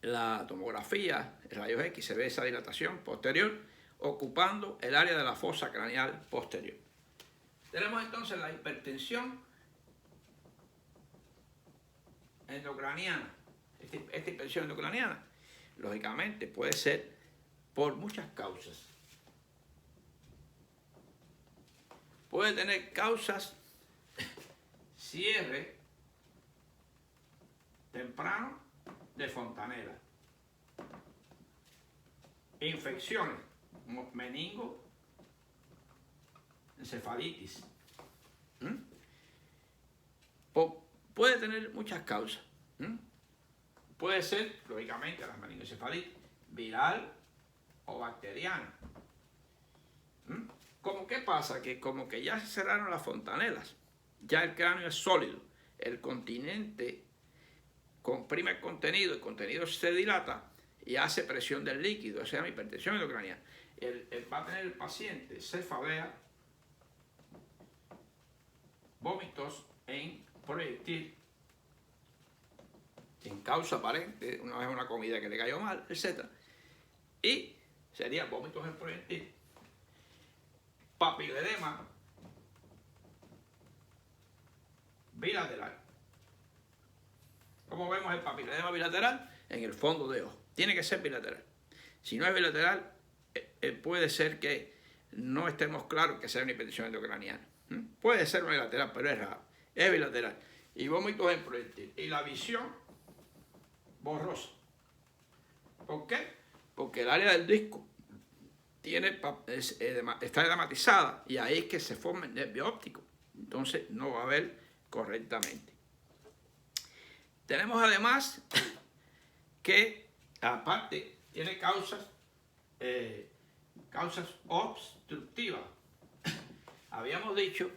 la tomografía, el rayos X, se ve esa dilatación posterior, ocupando el área de la fosa craneal posterior. Tenemos entonces la hipertensión endocraniana. Esta hipertensión endocraniana, lógicamente, puede ser por muchas causas. Puede tener causas, cierre temprano de fontanela, infecciones, meningo, encefalitis. Puede tener muchas causas. Puede ser, lógicamente, la meningoencefalitis viral o bacteriana. ¿Cómo qué pasa? Que como que ya se cerraron las fontanelas, ya el cráneo es sólido, el continente comprime el contenido se dilata y hace presión del líquido, o sea, hipertensión endocraniana. Va a tener el paciente cefalea, vómitos en proyectil, sin causa aparente, una vez una comida que le cayó mal, etc. Y sería vómitos en proyectil, papiledema bilateral. ¿Cómo vemos el papiledema bilateral? En el fondo de ojo. Tiene que ser bilateral. Si no es bilateral, puede ser que no estemos claros que sea una hipertensión endocraniana. Puede ser unilateral, pero es raro. Es bilateral. Y vómitos en proyectil. Y la visión borrosa. ¿Por qué? Porque el área del disco está edematizada y ahí es que se forma el nervio óptico. Entonces no va a ver correctamente. Tenemos además que, aparte, tiene causas obstructivas. Habíamos dicho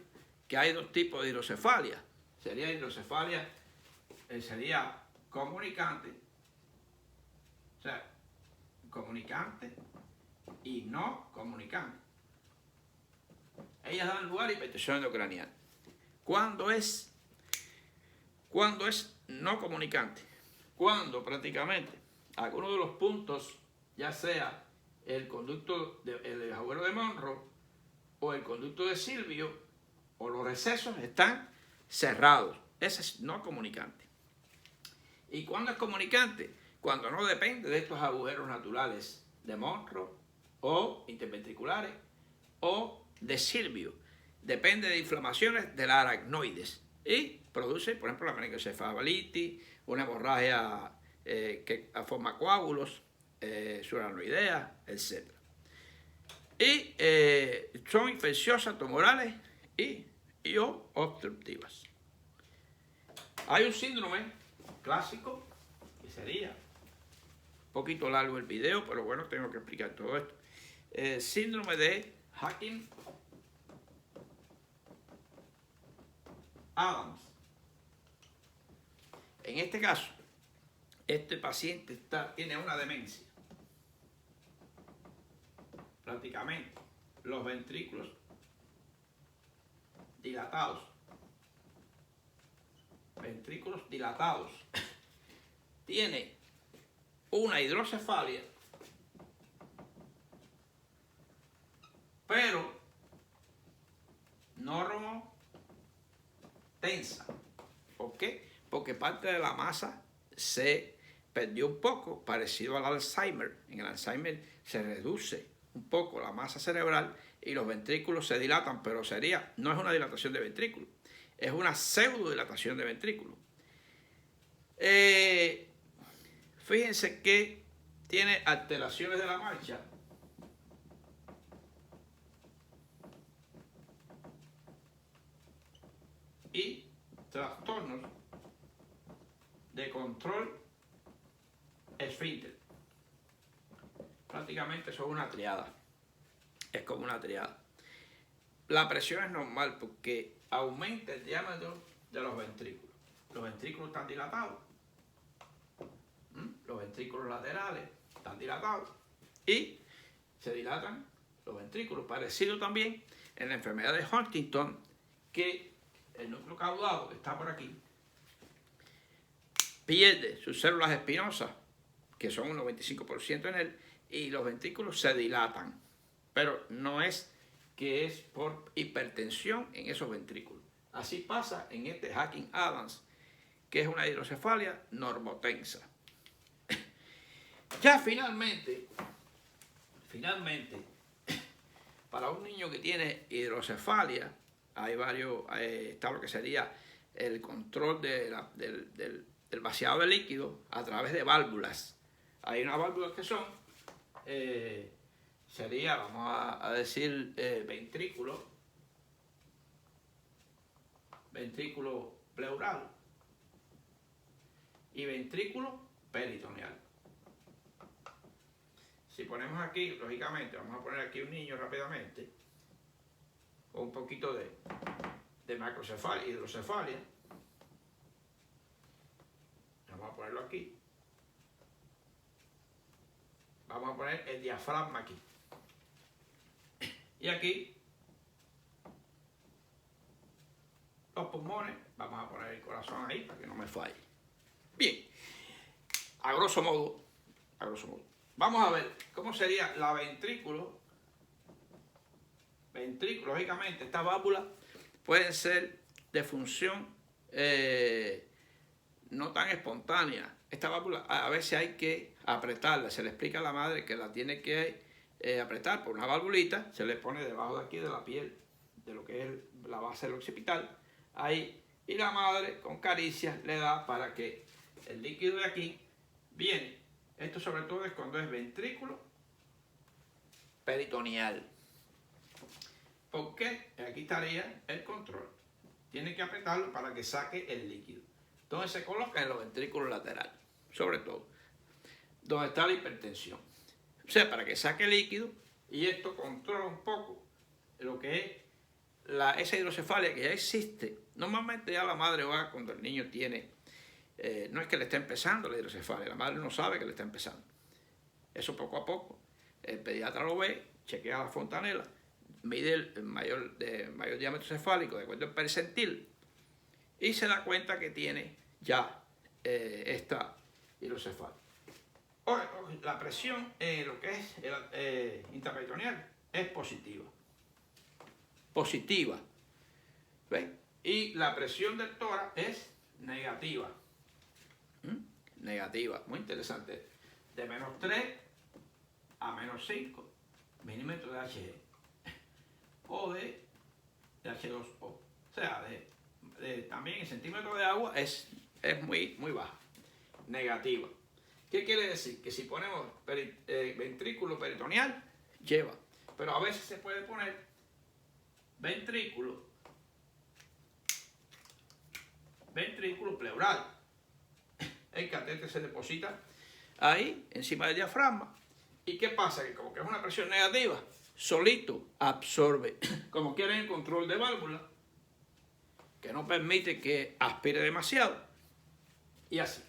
que hay dos tipos de hidrocefalia. Sería hidrocefalia, sería comunicante, o sea, comunicante y no comunicante. Ellas dan lugar a hipertensión endocraniana. ¿Cuándo es no comunicante? Cuando prácticamente alguno de los puntos, ya sea el conducto del agujero de Monroe o el conducto de Silvio o los recesos están cerrados. Ese es no comunicante. ¿Y cuándo es comunicante? Cuando no depende de estos agujeros naturales de monstruo o interventriculares o de Silvio. Depende de inflamaciones de la aracnoides y produce, por ejemplo, la meningoencefalitis, una hemorragia que forma coágulos, subaracnoidea, etc. Y son infecciosas, tumorales y o obstructivas. Hay un síndrome clásico que sería un poquito largo el video, pero bueno, tengo que explicar todo esto. Síndrome de Hutchinson-Adams. En este caso, este paciente tiene una demencia. Prácticamente los ventrículos dilatados. Ventrículos dilatados. Tiene una hidrocefalia, pero normotensa. ¿Por qué? Porque parte de la masa se perdió un poco, parecido al Alzheimer. En el Alzheimer se reduce un poco la masa cerebral y los ventrículos se dilatan, pero no es una dilatación de ventrículo, es una pseudodilatación de ventrículo. Fíjense que tiene alteraciones de la marcha y trastornos de control esfínter. Prácticamente son una triada. Es como una triada. La presión es normal porque aumenta el diámetro de los ventrículos. Los ventrículos están dilatados. Los ventrículos laterales están dilatados. Y se dilatan los ventrículos. Parecido también en la enfermedad de Huntington, que el núcleo caudado, que está por aquí, pierde sus células espinosas, que son un 95% en él, y los ventrículos se dilatan. Pero no es que es por hipertensión en esos ventrículos. Así pasa en este Hutchinson-Adams, que es una hidrocefalia normotensa. Ya finalmente, para un niño que tiene hidrocefalia, hay varios, está lo que sería el control del vaciado de líquido a través de válvulas. Hay unas válvulas que son, sería, vamos a decir, ventrículo pleural y ventrículo peritoneal. Si ponemos aquí, lógicamente, vamos a poner aquí un niño rápidamente, con un poquito de macrocefalia, hidrocefalia. Vamos a ponerlo aquí. Vamos a poner el diafragma aquí. Y aquí, los pulmones, vamos a poner el corazón ahí para que no me falle. Bien, a grosso modo. Vamos a ver cómo sería la ventrículo. Lógicamente, estas válvulas pueden ser de función no tan espontánea. Esta válvula a veces hay que apretarla. Se le explica a la madre que la tiene que apretar por una valvulita. Se le pone debajo de aquí de la piel, de lo que es la base del occipital. Ahí. Y la madre con caricias le da para que el líquido de aquí viene. Esto sobre todo es cuando es ventrículo peritoneal. Porque aquí estaría el control. Tiene que apretarlo para que saque el líquido. Entonces se coloca en los ventrículos laterales, sobre todo, donde está la hipertensión. O sea, para que saque el líquido y esto controla un poco lo que es esa hidrocefalia que ya existe. Normalmente ya la madre va cuando el niño tiene, no es que le esté empezando la hidrocefalia, la madre no sabe que le está empezando. Eso poco a poco, el pediatra lo ve, chequea la fontanela, mide el mayor diámetro cefálico de acuerdo al percentil y se da cuenta que tiene ya esta hidrocefalia. La presión en lo que es intraperitoneal es positiva. positiva. ¿Ven? Y la presión del tórax es negativa. Negativa, muy interesante. De -3 a -5 milímetros de Hg o de H2O. O sea, también en centímetros de agua es muy baja, negativa. ¿Qué quiere decir? Que si ponemos ventrículo peritoneal, lleva. Pero a veces se puede poner ventrículo pleural. El catéter se deposita ahí, encima del diafragma. ¿Y qué pasa? Que como que es una presión negativa, solito absorbe. Como quieren el control de válvula, que no permite que aspire demasiado. Y así.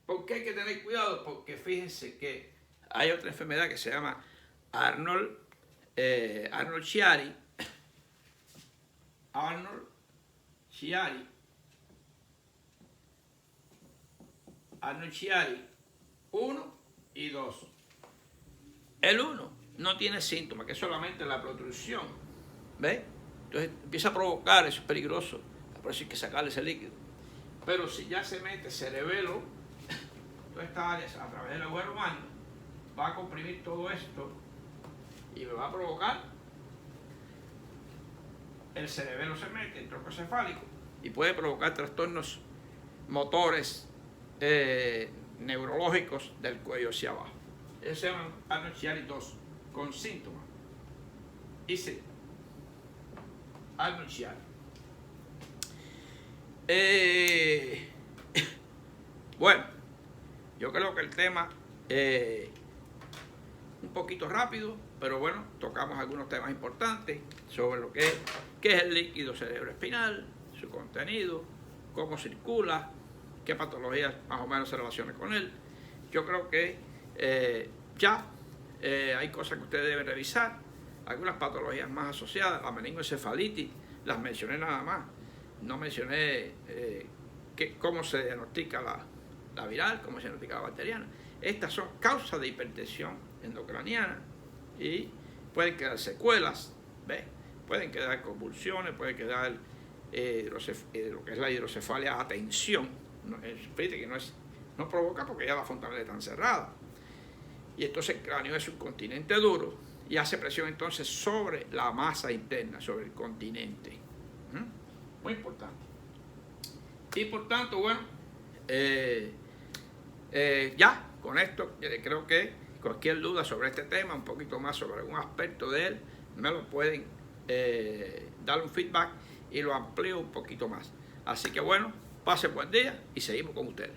¿Por qué hay que tener cuidado? Porque fíjense que hay otra enfermedad que se llama Arnold-Chiari. Arnold-Chiari 1 y 2. El 1 no tiene síntomas, que es solamente la protrusión. ¿Ves? Entonces empieza a provocar, eso es peligroso. Por eso hay que sacarle ese líquido. Pero si ya se mete cerebelo, toda esta área a través del agujero humano, va a comprimir todo esto y me va a provocar el cerebelo se mete, el tronco cefálico, y puede provocar trastornos motores neurológicos del cuello hacia abajo. Eso se llama Arnold-Chiari 2, con síntomas. Dice Arnold-Chiari. Bueno, yo creo que el tema un poquito rápido, pero bueno, tocamos algunos temas importantes sobre lo que es, qué es el líquido cerebroespinal, su contenido, cómo circula, qué patologías más o menos se relacionan con él. Yo creo que hay cosas que ustedes deben revisar, algunas patologías más asociadas, la meningoencefalitis, las mencioné nada más, no mencioné cómo se diagnostica la viral, cómo se diagnostica la bacteriana. Estas son causas de hipertensión endocraniana y pueden quedar secuelas, ¿ves? Pueden quedar convulsiones, puede quedar lo que es la hidrocefalia a tensión. Fíjate que no provoca porque ya la fontanela está cerrada. Y entonces el cráneo es un continente duro y hace presión entonces sobre la masa interna, sobre el continente. Muy importante. Y por tanto, bueno, ya con esto creo que cualquier duda sobre este tema, un poquito más sobre algún aspecto de él, me lo pueden dar un feedback y lo amplío un poquito más. Así que bueno, pasen buen día y seguimos con ustedes.